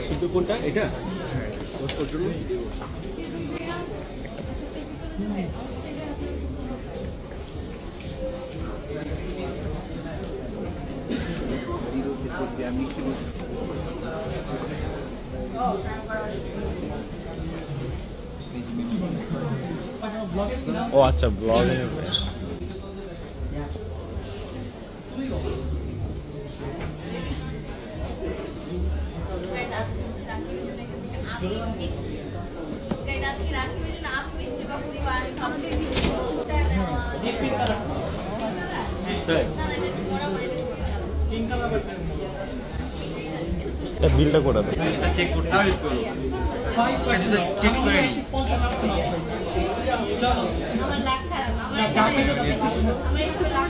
শুধু কোনটা এটা ও আচ্ছা ব্লগে বিলটা করে দাও চেক করতে হবে চেক করে নি আমার লাখ খারাপ আমরা একটু লাখ